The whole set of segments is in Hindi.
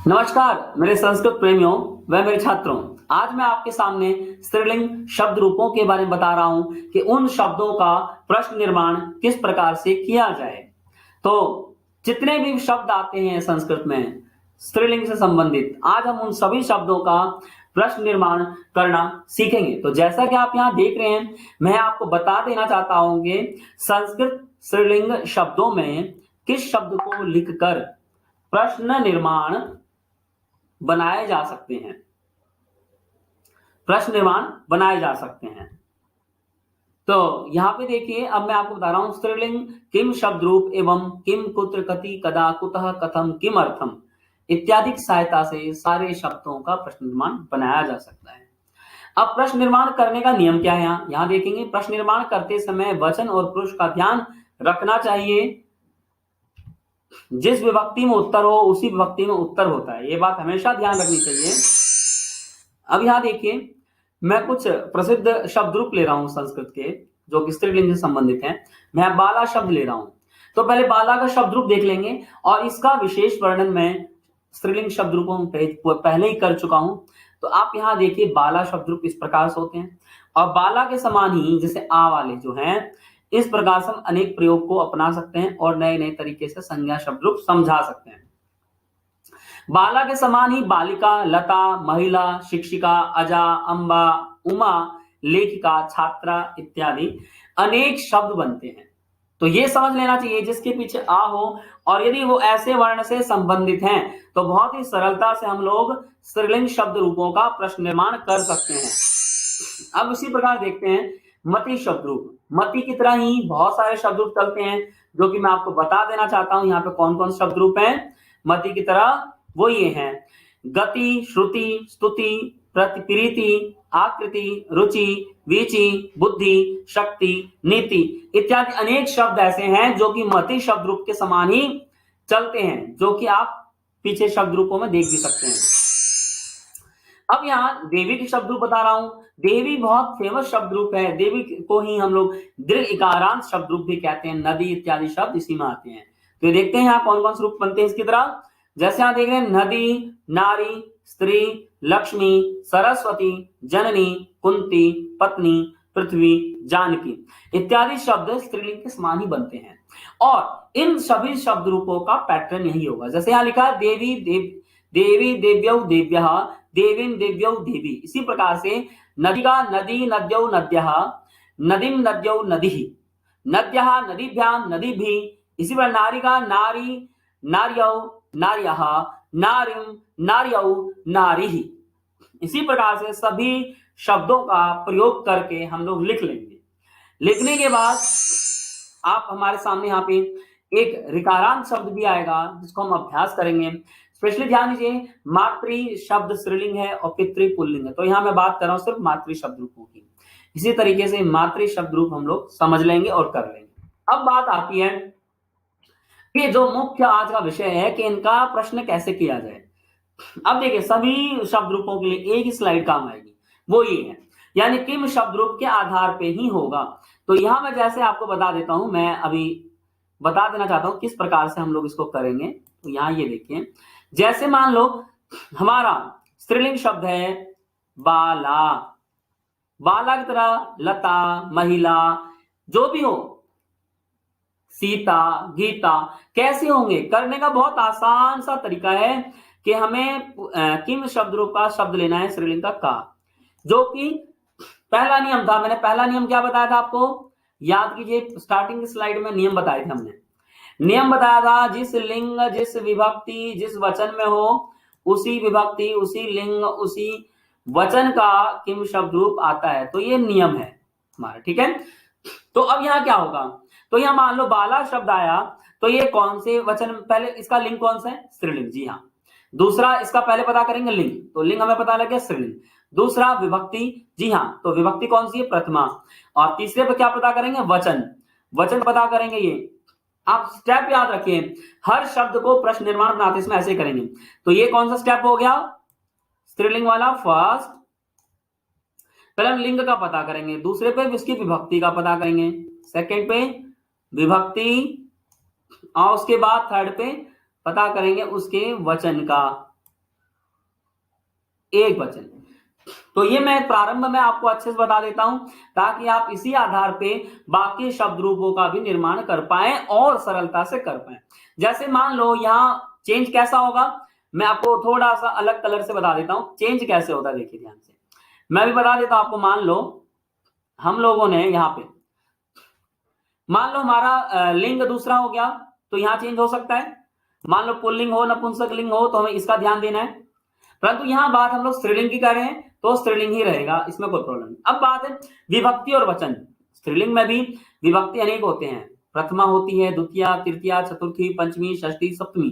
नमस्कार मेरे संस्कृत प्रेमियों व मेरे छात्रों। आज मैं आपके सामने स्त्रीलिंग शब्द रूपों के बारे में बता रहा हूं कि उन शब्दों का प्रश्न निर्माण किस प्रकार से किया जाए। तो जितने भी शब्द आते हैं संस्कृत में स्त्रीलिंग से संबंधित, आज हम उन सभी शब्दों का प्रश्न निर्माण करना सीखेंगे। तो जैसा कि आप यहाँ देख रहे हैं, मैं आपको बता देना चाहता हूं कि संस्कृत स्त्रीलिंग शब्दों में किस शब्द को लिखकर प्रश्न निर्माण बनाए जा सकते हैं, प्रश्न निर्माण बनाए जा सकते हैं। तो यहां पे देखिए, अब मैं आपको बता रहा हूं स्त्रीलिंग किम शब्द रूप एवं किम कुत्र कति कदा कुतः कथम किम अर्थम इत्यादि की सहायता से सारे शब्दों का प्रश्न निर्माण बनाया जा सकता है। अब प्रश्न निर्माण करने का नियम क्या है, यहां देखेंगे प्रश्न निर्माण करते समय वचन और पुरुष का ध्यान रखना चाहिए। जिस विभक्ति में उत्तर हो उसी विभक्ति में उत्तर होता है, ये बात हमेशा ध्यान रखनी चाहिए। अब यहां देखिए, मैं कुछ प्रसिद्ध शब्द रूप ले रहा हूं संस्कृत के जो कि स्त्रीलिंग से संबंधित हैं। मैं बाला शब्द ले रहा हूं, तो पहले बाला का शब्द रूप देख लेंगे और इसका विशेष वर्णन मैं स्त्रीलिंग शब्द रूपों में पहले ही कर चुका हूं। तो आप यहां देखिए, बाला शब्द रूप इस प्रकार से होते हैं और बाला के समान ही जैसे आ वाले जो हैं, इस प्रकार से हम अनेक प्रयोग को अपना सकते हैं और नए नए तरीके से संज्ञा शब्द रूप समझा सकते हैं। बाला के समान ही बालिका, लता, महिला, शिक्षिका, अजा, अम्बा, उमा, लेखिका, छात्रा इत्यादि अनेक शब्द बनते हैं। तो ये समझ लेना चाहिए जिसके पीछे आ हो और यदि वो ऐसे वर्ण से संबंधित हैं तो बहुत ही सरलता से हम लोग स्त्रीलिंग शब्द रूपों का प्रश्न निर्माण कर सकते हैं। अब इसी प्रकार देखते हैं मति शब्द रूप। मति की तरह ही बहुत सारे शब्द रूप चलते हैं जो कि मैं आपको बता देना चाहता हूं। यहाँ पे कौन कौन शब्द रूप हैं मति की तरह, वो ये हैं गति, श्रुति, स्तुति, प्रतिप्रीति, आकृति, रुचि, वीचि, बुद्धि, शक्ति, नीति इत्यादि अनेक शब्द ऐसे हैं जो कि मति शब्द रूप के समान ही चलते हैं, जो कि आप पीछे शब्द रूपों में देख भी सकते हैं। अब यहाँ देवी के शब्द रूप बता रहा हूं। देवी बहुत फेमस शब्द रूप है। देवी को ही हम लोग दीर्घ इकारांत शब्द रूप भी कहते हैं। नदी इत्यादि शब्द इसी में आते हैं। तो ये देखते हैं यहाँ कौन कौन से रूप बनते हैं इसकी तरह। जैसे यहां देख रहे हैं नदी, नारी, स्त्री, लक्ष्मी, सरस्वती, जननी, कुंती, पत्नी, पृथ्वी, जानकी इत्यादि शब्द स्त्रीलिंग के समान ही बनते हैं और इन सभी शब्द रूपों का पैटर्न यही होगा। जैसे यहां लिखा है देवी, देवी, देव्यौ, देव्यः, देवीं, देव्यौ, देवी। इसी प्रकार से नदी का नदी, नद्यौ, नद्यः, नदीं, नद्यौ, नदीः, नद्यः, नदीभ्यां, नदीभिः। इसी प्रकार नारी का नारी, नार्यौ, नार्यः, नारीं, नार्यौ, नारीः। इसी प्रकार से सभी शब्दों का प्रयोग करके हम लोग लिख लेंगे। लिखने के बाद आप हमारे सामने यहाँ पे एक ऋकारांत शब्द भी आएगा जिसको हम अभ्यास करेंगे। स्पेशली ध्यान दीजिए, मातृ शब्द स्त्रीलिंग है और पितृ पुल्लिंग है। तो यहाँ मैं बात कर रहा हूँ सिर्फ मातृ शब्द रूपों की। इसी तरीके से मातृ शब्द रूप हम लोग समझ लेंगे और कर लेंगे। अब बात आती है कि जो मुख्य आज का विषय है कि इनका प्रश्न कैसे किया जाए। अब देखिए, सभी शब्द रूपों के लिए एक ही स्लाइड काम आएगी, वो ये है, यानी किम शब्द रूप के आधार पे ही होगा। तो यहां मैं जैसे आपको बता देता हूं, मैं अभी बता देना चाहता हूं किस प्रकार से हम लोग इसको करेंगे। तो यहां ये देखिए, जैसे मान लो हमारा स्त्रीलिंग शब्द है बाला। बाला की तरह लता, महिला, जो भी हो, सीता, गीता, कैसे होंगे करने का बहुत आसान सा तरीका है कि हमें किम शब्द रूप का शब्द लेना है स्त्रीलिंग का, जो कि पहला नियम था। मैंने पहला नियम क्या बताया था आपको, याद कीजिए, स्टार्टिंग स्लाइड में नियम बताए थे हमने। नियम बताया था जिस लिंग, जिस विभक्ति, जिस वचन में हो उसी विभक्ति, उसी लिंग, उसी वचन का किम शब्द रूप आता है। तो ये नियम है हमारा, ठीक है। तो अब यहाँ क्या होगा, तो यहाँ मान लो बाला शब्द आया, तो ये कौन से वचन, पहले इसका लिंग कौन सा है, स्त्रीलिंग, जी हाँ। दूसरा इसका पहले पता करेंगे लिंग, तो लिंग हमें पता लग गया स्त्रीलिंग। दूसरा विभक्ति, जी हाँ, तो विभक्ति कौन सी है, प्रथमा। और तीसरे पे क्या पता करेंगे, वचन, वचन पता करेंगे। ये आप स्टेप याद रखिए, हर शब्द को प्रश्न निर्माण बनाते इसमें ऐसे करेंगे। तो ये कौन सा स्टेप हो गया, स्त्रीलिंग वाला। फर्स्ट पहले हम लिंग का पता करेंगे, दूसरे पे उसकी विभक्ति का पता करेंगे, सेकंड पे विभक्ति, और उसके बाद थर्ड पे पता करेंगे उसके वचन का। एक वचन। तो ये मैं प्रारंभ में आपको अच्छे से बता देता हूं ताकि आप इसी आधार पे बाकी शब्द रूपों का भी निर्माण कर पाएं और सरलता से कर पाएं। जैसे मान लो यहां चेंज कैसा होगा, मैं आपको थोड़ा सा अलग कलर से बता देता हूं चेंज कैसे होता है। देखिए ध्यान से मैं भी बता देता हूं आपको। मान लो हम लोगों ने यहां पे मान लो हमारा लिंग दूसरा हो गया तो यहां चेंज हो सकता है। मान लो पुल्लिंग हो नपुंसक लिंग हो तो हमें इसका ध्यान देना है। परंतु यहां बात हम लोग स्त्रीलिंग की कर रहे हैं तो स्त्रीलिंग ही रहेगा, इसमें कोई प्रॉब्लम नहीं। अब बात है विभक्ति और वचन। स्त्रीलिंग में भी विभक्ति अनेक होते हैं, प्रथमा होती है, द्वितीया, तृतीया, चतुर्थी, पंचमी, षष्ठी, सप्तमी।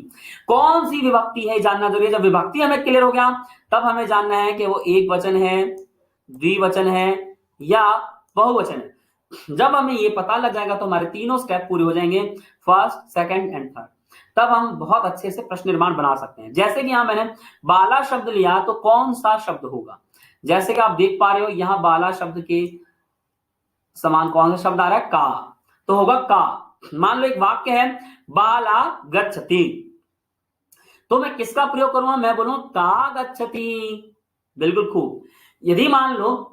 कौन सी विभक्ति है जानना जरूरी है। जब विभक्ति हमें क्लियर हो गया तब हमें जानना है कि वो एक वचन है, द्विवचन है या बहुवचन है। जब हमें ये पता लग जाएगा तो हमारे तीनों स्टेप पूरे हो जाएंगे, फर्स्ट, सेकंड एंड थर्ड। तब हम बहुत अच्छे से प्रश्न निर्माण बना सकते हैं। जैसे कि यहां मैंने बाला शब्द लिया तो कौन सा शब्द होगा, जैसे कि आप देख पा रहे हो यहां बाला शब्द के समान कौन सा शब्द आ रहा है, का, तो होगा का। मान लो एक वाक्य है बाला गच्छति, तो मैं किसका प्रयोग करूंगा, मैं बोलूं का गच्छति। बिल्कुल खूब। यदि मान लो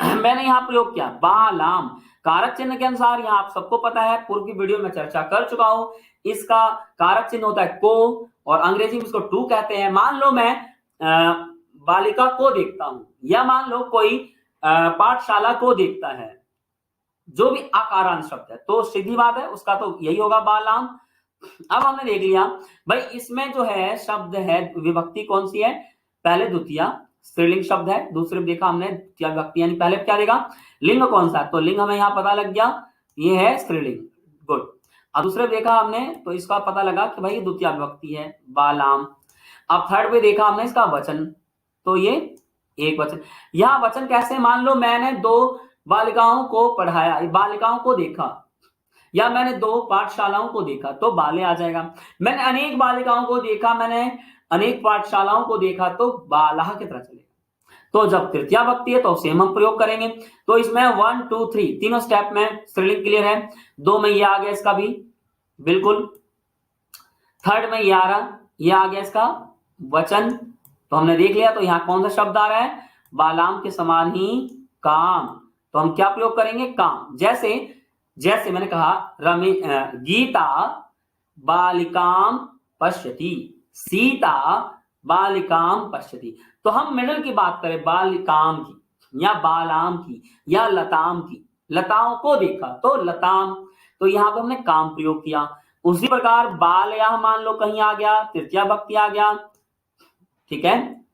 मैंने यहां प्रयोग किया बालाम, कारक चिन्ह के अनुसार यहां आप सबको पता है, पूर्व की वीडियो में चर्चा कर चुका हूं, इसका कारक चिन्ह होता है को और अंग्रेजी में इसको टू कहते हैं। मान लो मैं बालिका को देखता हूं या मान लो कोई पाठशाला को देखता है, जो भी आकारांत शब्द है तो सीधी बात है उसका तो यही होगा बालाम। अब हमने देख लिया भाई इसमें जो है शब्द है विभक्ति कौन सी है, पहले द्वितीया स्त्रीलिंग शब्द है, दूसरे में देखा हमने क्या विभक्ति यानी पहले क्या देगा, लिंग कौन सा है, तो लिंग हमें यहाँ पता लग गया ये है स्त्रीलिंग, गुड। अब दूसरे देखा हमने तो इसका पता लगा कि भाई द्वितीय विभक्ति है बालाम। अब थर्ड पे देखा हमने इसका वचन, तो ये एक वचन। यहाँ वचन कैसे, मान लो मैंने दो बालिकाओं को पढ़ाया, बालिकाओं को देखा, या मैंने दो पाठशालाओं को देखा तो बाले आ जाएगा। मैंने अनेक बालिकाओं को देखा, मैंने अनेक पाठशालाओं को देखा तो बाला की तरह चलेगा। तो जब तृतीया विभक्ति है तो सेम हम प्रयोग करेंगे। तो इसमें 1 2 3 तीनों स्टेप में स्त्रीलिंग क्लियर है। दो में ये आ गया इसका भी बिल्कुल, थर्ड में ये आ रहा, ये आ गया इसका वचन, तो हमने देख लिया। तो यहां कौन सा शब्द आ रहा है, बालाम के समान ही काम, तो हम क्या प्रयोग करेंगे, काम। जैसे जैसे मैंने कहा गीता बालिकाम पश्यति, सीता बालिकाम पश्यति, तो हम मिडल की बात करें बालिकाम की या बालाम की या लताम की, लताओं को देखा तो लताम, तो यहां पर हमने काम प्रयोग किया। उसी प्रकार बाल यहां मान लो कहीं आ गया, तृतीया विभक्ति आ गया, ठीक है।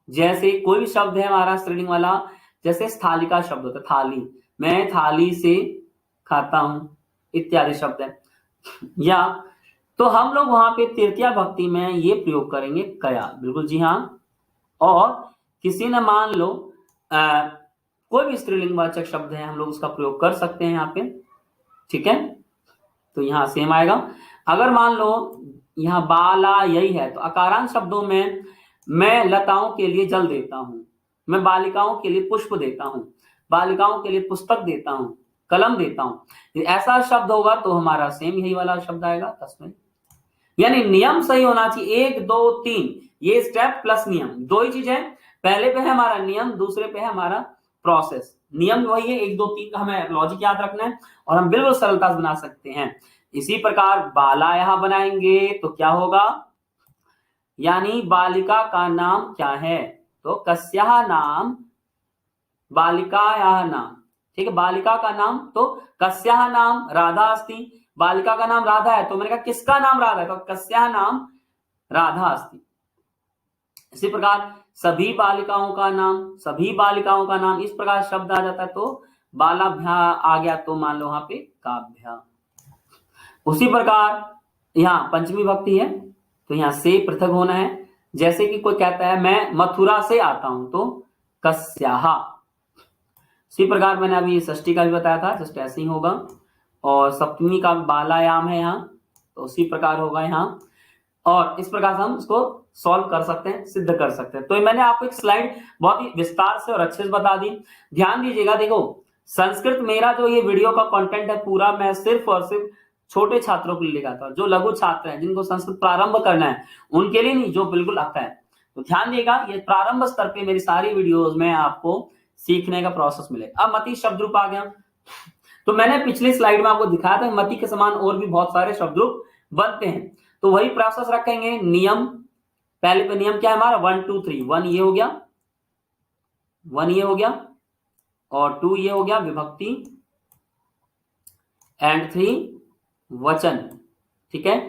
जैसे कोई भी शब्द है हमारा स्त्रीलिंग वाला, जैसे स्थालिका शब्द होता है, थाली, मैं थाली से खाता हूं इत्यादि शब्द है, या तो हम लोग वहां पे तृतीया विभक्ति में ये प्रयोग करेंगे कया, बिल्कुल जी हाँ। और किसी ने मान लो कोई भी स्त्रीलिंगवाचक शब्द है हम लोग उसका प्रयोग कर सकते हैं यहाँ पे, ठीक है। तो यहाँ सेम आएगा। अगर मान लो यहाँ बाला यही है तो अकारांत शब्दों में मैं लताओं के लिए जल देता हूं, मैं बालिकाओं के लिए पुष्प देता हूं, बालिकाओं के लिए पुस्तक देता हूं, कलम देता हूं, ऐसा शब्द होगा तो हमारा सेम यही वाला शब्द आएगा तस्मै। यानी नियम सही होना चाहिए, 1 2 3 ये स्टेप प्लस नियम, दो ही चीज है, पहले पे है हमारा नियम, दूसरे पे है हमारा प्रोसेस। नियम वही है 1 2 3 का हमें लॉजिक याद रखना है और हम बिल्कुल सरलता से बना सकते हैं। इसी प्रकार बाला यहां बनाएंगे तो क्या होगा, यानी बालिका का नाम क्या है, तो कस्याः नाम बालिकायाः नाम, ठीक है। बालिका का नाम तो कस्याः नाम राधा अस्ति, बालिका का नाम राधा है तो मैंने कहा किसका नाम राधा है, तो कस्याः नाम राधा अस्ति। इसी प्रकार सभी बालिकाओं का नाम, सभी बालिकाओं का नाम, इस प्रकार शब्द आ जाता है तो बालाभ्या आ गया तो मान लो वहां पे काभ्या। उसी प्रकार यहाँ पंचमी विभक्ति है तो यहाँ से पृथक होना है। जैसे कि कोई कहता है मैं मथुरा से आता हूं तो कस्याः। इसी प्रकार मैंने अभी षष्ठी का भी बताया था, जस्ट ऐसे ही होगा। और सप्तमी का बालायाम है यहाँ तो उसी प्रकार होगा यहाँ, और इस प्रकार से हम इसको सॉल्व कर सकते हैं, सिद्ध कर सकते हैं। तो मैंने आपको एक स्लाइड बहुत ही विस्तार से और अच्छे से बता दी, ध्यान दीजिएगा। देखो संस्कृत मेरा जो ये वीडियो का कंटेंट है पूरा मैं सिर्फ और सिर्फ छोटे छात्रों के लिए लेकर आता हूं, जो लघु छात्र हैं जिनको संस्कृत प्रारंभ करना है उनके लिए नहीं, जो बिल्कुल आता है तो ध्यान देगा, ये प्रारंभ स्तर पे मेरी सारी वीडियोस में आपको सीखने का प्रोसेस मिलेगा। अब मति शब्द रूप आ गया, तो मैंने पिछली स्लाइड में आपको दिखाया था मति के समान और भी बहुत सारे शब्द रूप बनते हैं, तो वही प्रोसेस रखेंगे। नियम, पहले पे नियम क्या है हमारा, 1 2 3, 1 ये हो गया, 1 ये हो गया, और 2 ये हो गया विभक्ति, एंड 3 वचन। ठीक है,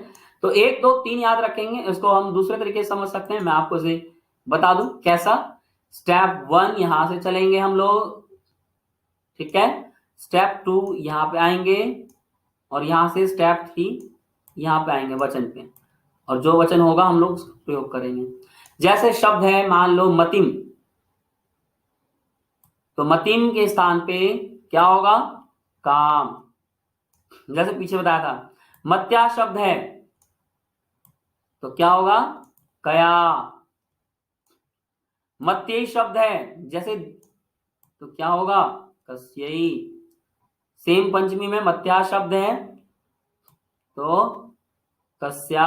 तो 1 2 3 याद रखेंगे, इसको हम दूसरे तरीके से समझ सकते हैं, मैं आपको इसे बता दूं कैसा। स्टेप 1 यहां से चलेंगे हम लोग, ठीक है, स्टेप 2 यहां पे आएंगे, और यहां से स्टेप 3 यहां पे आएंगे वचन पे, और जो वचन होगा हम लोग प्रयोग करेंगे। जैसे शब्द है मान लो मतिम, तो मतिम के स्थान पे क्या होगा, काम। जैसे पीछे बताया था, मत्या शब्द है तो क्या होगा, कया। मत्यई शब्द है जैसे, तो क्या होगा, कस्यई। सेम पंचमी में मत्या शब्द है तो कस्या।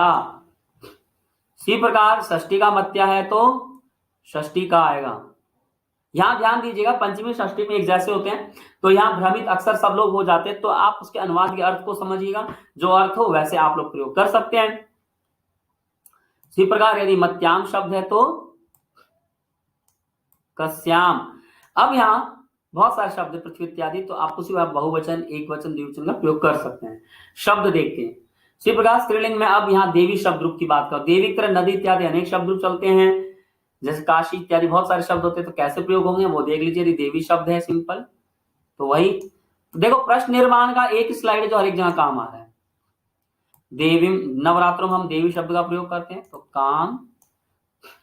इसी प्रकार षष्ठी का मत्या है तो षष्ठी का आएगा। यहां ध्यान दीजिएगा, पंचमी षष्ठी में एक जैसे होते हैं, तो यहां भ्रमित अक्सर सब लोग हो जाते हैं, तो आप उसके अनुवाद के अर्थ को समझिएगा, जो अर्थ हो वैसे आप लोग प्रयोग कर सकते हैं। इसी प्रकार यदि मत्याम शब्द है तो कस्याम। अब यहां बहुत सारे शब्द पृथ्वी इत्यादि, तो आप उसी बहुवचन, एक वचन, द्विवचन का प्रयोग कर सकते हैं। शब्द देखते हैं, इसी प्रकार स्त्रीलिंग में अब यहाँ देवी शब्द रूप की बात करो, देवी की तरह नदी इत्यादि अनेक शब्द रूप चलते हैं, जैसे काशी इत्यादि बहुत सारे शब्द होते हैं, तो कैसे प्रयोग होंगे वो देख लीजिए। यदि देवी शब्द है सिंपल, तो वही देखो, प्रश्न निर्माण का एक स्लाइड जो हर एक जगह काम आ रहा है। देवी, नवरात्रों में हम देवी शब्द का प्रयोग करते हैं, तो काम।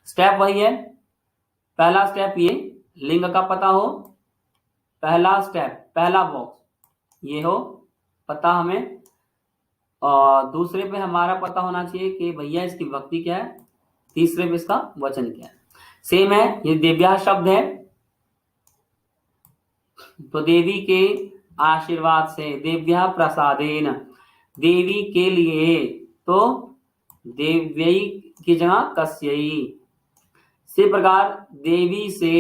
स्टेप वही है, पहला स्टेप ये लिंग का पता हो, पहला स्टेप, पहला बॉक्स ये हो पता हमें, और दूसरे पे हमारा पता होना चाहिए कि भैया इसकी विभक्ति क्या है, तीसरे पे इसका वचन क्या है। सेम है, ये देव्या शब्द है तो देवी के आशीर्वाद से, देव्या प्रसादेन, देवी के लिए, तो देव्यई की जगह कस्यई। इसी प्रकार देवी से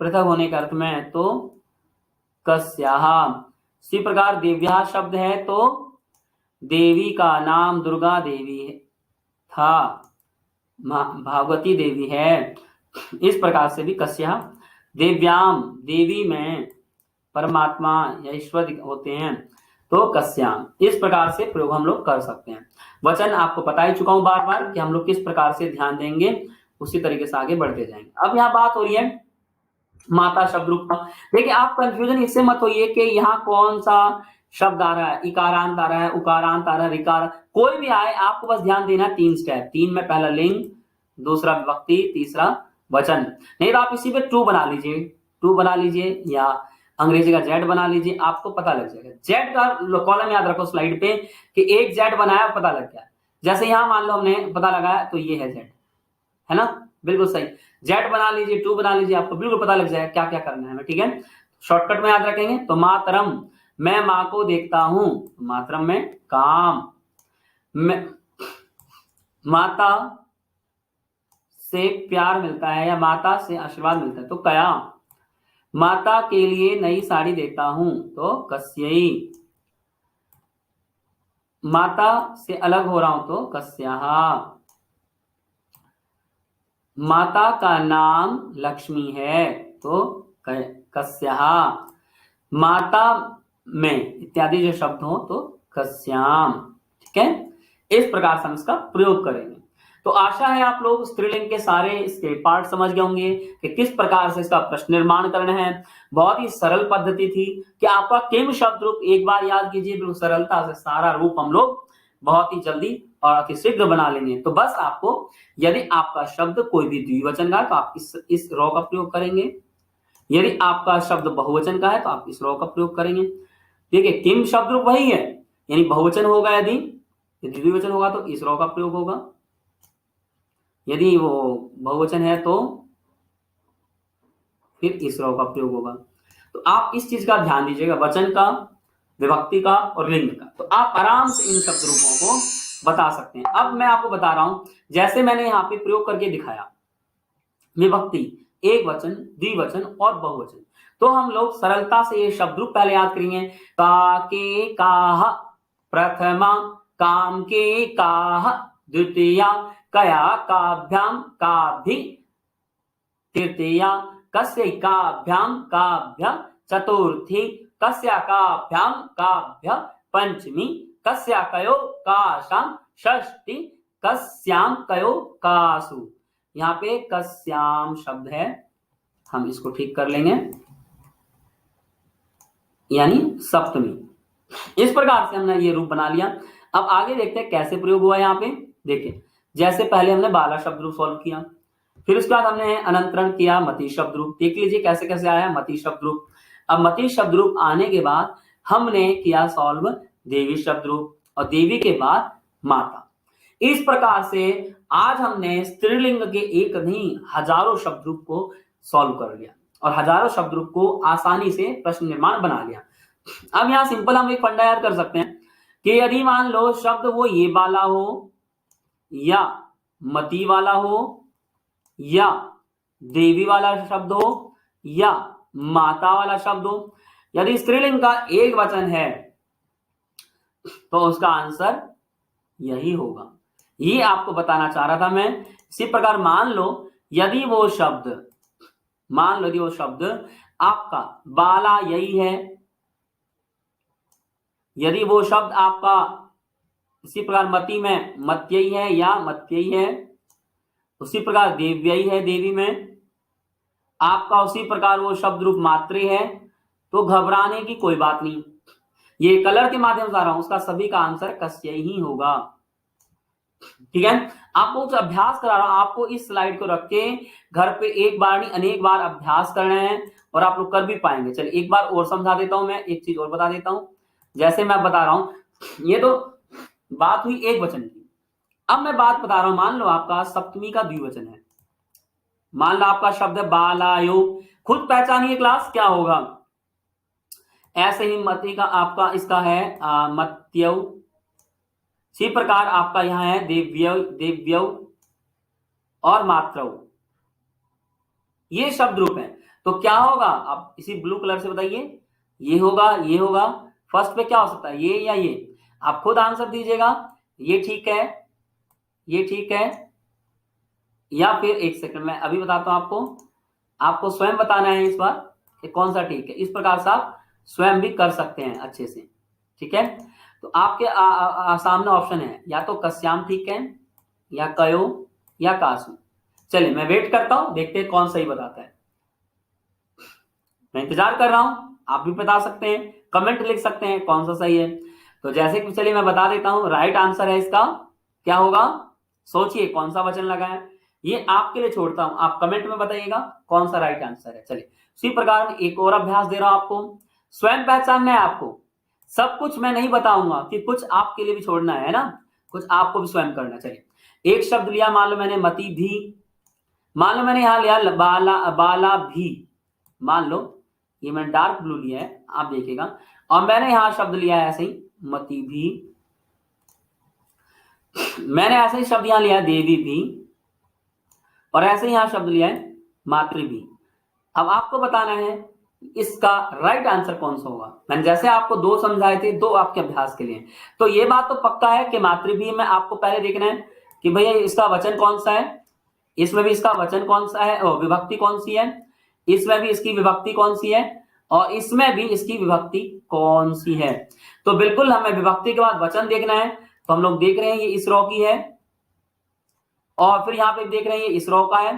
पृथक होने के अर्थ में तो कस्याः। इसी प्रकार देव्या शब्द है तो देवी का नाम दुर्गा देवी था, भागवती देवी है, इस प्रकार से भी कस्याः। देव्याम, देवी में परमात्मा या ईश्वर होते हैं तो कस्याम। इस प्रकार से प्रयोग हम लोग कर सकते हैं। वचन आपको बता ही चुका हूं बार बार कि हम लोग किस प्रकार से ध्यान देंगे, उसी तरीके से आगे बढ़ते जाएंगे। अब यहाँ बात हो रही है माता शब्द रूप का। देखिए आप कंफ्यूजन इससे मत होइए कि यहाँ कौन सा शब्द आ रहा है, इकारांत आ रहा है, उकारांत आ रहा है, रिकार, कोई भी आए, आपको बस ध्यान देना 3 स्टेप। 3 में पहला लिंग, दूसरा विभक्ति, तीसरा वचन। नहीं तो आप इसी पे 2 बना लीजिए, 2 बना लीजिए, या अंग्रेजी का जेड बना लीजिए, आपको पता लग जाएगा। जेड का कॉलम याद रखो स्लाइड पे कि एक जेड बनाया पता लग गया। जैसे यहां मान लो हमने पता लगाया तो ये है जेड, है ना, बिल्कुल सही। जेड बना लीजिए, 2 बना लीजिए, आपको बिल्कुल पता लग जाएगा क्या क्या करना है हमें। ठीक है, शॉर्टकट में याद रखेंगे। तो मातरम, मैं माँ को देखता हूं, मातरम में काम। माता से प्यार मिलता है या माता से आशीर्वाद मिलता है तो कया। माता के लिए नई साड़ी देता हूं तो कस्यई। माता से अलग हो रहा हूं तो कस्याः। माता का नाम लक्ष्मी है तो कस्याः। माता में इत्यादि जो शब्द हो तो कस्याम। ठीक है, इस प्रकार से हम इसका प्रयोग करेंगे। तो आशा है आप लोग स्त्रीलिंग के सारे इसके पार्ट समझ गए होंगे कि किस प्रकार से इसका प्रश्न निर्माण करना है। बहुत ही सरल पद्धति थी कि आपका किम शब्द रूप एक बार याद कीजिए, बिल्कुल सरलता से सारा रूप हम लोग बहुत ही जल्दी और अतिशीघ्र बना लेंगे। तो बस आपको, यदि आपका शब्द कोई भी द्विवचन का है तो आप इस रॉ का प्रयोग करेंगे, यदि आपका शब्द बहुवचन का है तो आप इस रॉ का प्रयोग करेंगे। ठीक है, किम शब्द रूप वही है, यानी बहुवचन होगा, यदि द्विवचन होगा तो इस रॉ का प्रयोग होगा, यदि वो बहुवचन है तो फिर इस रॉ का प्रयोग होगा। तो आप इस चीज का ध्यान दीजिएगा, वचन का, विभक्ति का और लिंग का, तो आप आराम से इन शब्द रूपों को बता सकते हैं। अब मैं आपको बता रहा हूं, जैसे मैंने यहाँ पे प्रयोग करके दिखाया, विभक्ति, एक वचन, द्विवचन और बहुवचन। तो हम लोग सरलता से ये शब्द रूप पहले याद करेंगे। का के काह प्रथमा, काम के काह द्वितीया, कया काभ्याम काभि तृतीया, कस्य काभ्याम काभ्य चतुर्थी, कस्या काभ्याम काभ्य पंचमी, कस्या कयो काशाम षष्ठी, कस्याम कयो कासु। यहाँ पे कस्याम शब्द है, हम इसको ठीक कर लेंगे, यानी सप्तमी। इस प्रकार से हमने ये रूप बना लिया। अब आगे देखते हैं कैसे प्रयोग हुआ यहाँ पे। देखिए, जैसे पहले हमने बाला शब्द रूप सॉल्व किया, फिर उसके बाद हमने अनंतरण किया मति शब्द रूप। देख लीजिए कैसे कैसे आया मति शब्द रूप। अब मति शब्द रूप आने के बाद हमने किया सॉल्व देवी शब्द रूप, और देवी के बाद माता। इस प्रकार से आज हमने स्त्रीलिंग के एक नहीं हजारों शब्द रूप को सॉल्व कर लिया, और हजारों शब्द रूप को आसानी से प्रश्न निर्माण बना लिया। अब यहाँ सिंपल हम एक फंडा याद कर सकते हैं कि यदि मान लो शब्द वो ये वाला हो, या मती वाला हो, या देवी वाला शब्द हो, या माता वाला शब्द हो, यदि स्त्रीलिंग का एक वचन है तो उसका आंसर यही होगा। ये आपको बताना चाह रहा था मैं। इसी प्रकार मान लो यदि वो शब्द आपका बाला यही है, यदि वो शब्द आपका इसी प्रकार मती में मत्यई है या मत्यई है, उसी प्रकार देव्यई है देवी में, आपका उसी प्रकार वो शब्द रूप मातृ है, तो घबराने की कोई बात नहीं। ये कलर के माध्यम से आ रहा हूं, उसका सभी का आंसर कस्यई ही होगा। ठीक है, आपको कुछ अभ्यास करा रहा हूं, आपको इस स्लाइड को रख के घर पे एक बार नहीं अनेक बार अभ्यास करना है, और आप लोग कर भी पाएंगे। चलिए एक बार और समझा देता हूं, मैं एक चीज और बता देता हूं। जैसे मैं बता रहा हूं, ये तो बात हुई एक वचन की। अब मैं बात बता रहा हूं, मान लो आपका सप्तमी का द्विवचन है, मान लो आपका शब्द है बालायो, खुद पहचानिए क्लास क्या होगा। ऐसे ही मति का आपका इसका है मत्यौ, इसी प्रकार आपका यहां है देव्यौ और मात्रौ, ये शब्द रूप है। तो क्या होगा, आप इसी ब्लू कलर से बताइए, ये होगा। फर्स्ट पे क्या हो सकता है, ये या ये, आप खुद आंसर दीजिएगा। ये ठीक है, या फिर एक सेकंड मैं अभी बताता हूं आपको स्वयं बताना है इस बार कि कौन सा ठीक है। इस प्रकार से आप स्वयं भी कर सकते हैं अच्छे से। ठीक है, तो आपके सामने ऑप्शन है, या तो कस्याम ठीक है, या कयो, या कासु। चलिए मैं वेट करता हूं, देखते हैं कौन सही बताता है। मैं इंतजार कर रहा हूं, आप भी बता सकते हैं, कमेंट लिख सकते हैं कौन सा सही है। तो जैसे कि चलिए मैं बता देता हूं, राइट आंसर है इसका क्या होगा, सोचिए कौन सा वचन लगा है, ये आपके लिए छोड़ता हूं, आप कमेंट में बताइएगा कौन सा राइट आंसर है। चलिए उसी प्रकार एक और अभ्यास दे रहा हूं आपको, स्वयं पहचानना है आपको। सब कुछ मैं नहीं बताऊंगा कि कुछ आपके लिए भी छोड़ना है ना, कुछ आपको भी स्वयं करना। चलिए एक शब्द लिया, मान लो मैंने मती भी, मान लो मैंने यहां लिया बाला भी, मान लो ये मैंने डार्क ब्लू लिया है, आप देखिएगा, और मैंने यहां शब्द लिया है ऐसे ही मती भी, मैंने ऐसे ही शब्द यहां लिया है देवी भी, और ऐसे ही यहां शब्द लिया है मातृ भी। अब आपको बताना है इसका राइट आंसर कौन सा होगा। मैंने जैसे आपको दो समझाए थे, दो आपके अभ्यास के लिए, तो ये बात तो पक्का है कि मातृ भी में आपको पहले देखना है कि भैया इसका वचन कौन सा है, इसमें भी इसका वचन कौन सा है, और विभक्ति कौन सी है, इसमें भी इसकी विभक्ति कौन सी है, और इसमें भी इसकी विभक्ति कौन सी है। तो बिल्कुल हमें विभक्ति के बाद वचन देखना है। तो हम लोग देख रहे हैं ये इस रो की है, और फिर यहाँ पे देख रहे हैं ये इस रो का है।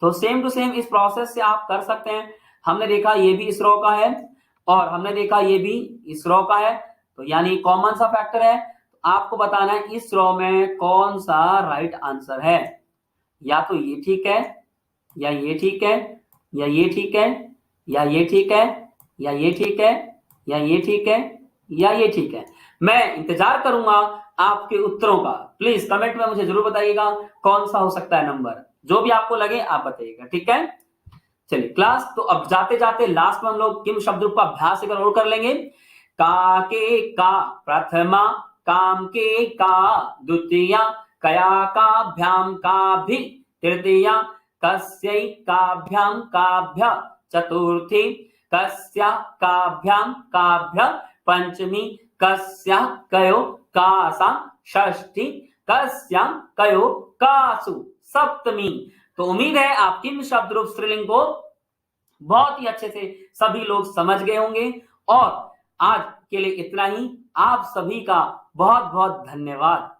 तो सेम टू सेम इस प्रोसेस से आप कर सकते हैं। हमने देखा ये भी इस रो का है, और हमने देखा ये भी इस रो का है, तो यानी कॉमन सा फैक्टर है। तो आपको बताना है इस रो में कौन सा राइट आंसर है, या तो ये ठीक है, या ये ठीक है, या ये ठीक है, या ये ठीक है, या ये ठीक है, या ये ठीक है, या ये ठीक है। मैं इंतजार करूंगा आपके उत्तरों का, प्लीज कमेंट में मुझे जरूर बताइएगा कौन सा हो सकता है नंबर, जो भी आपको लगे आप बताइएगा। ठीक है, चलिए क्लास, तो अब जाते जाते लास्ट में हम लोग किम शब्द रूप का अभ्यास एक और कर लेंगे। का के का प्रथमा, काम के का द्वितीया, कया का भ्याम का भी तृतीया, कस्यै काभ्यां काभ्य चतुर्थी कस्या काभ्यां काभ्य पंचमी कस्या कयो कासा षष्ठी कस्यां कयो कासु सप्तमी। तो उम्मीद है आप इन शब्द रूप स्त्रीलिंग को बहुत ही अच्छे से सभी लोग समझ गए होंगे। और आज के लिए इतना ही। आप सभी का बहुत बहुत धन्यवाद।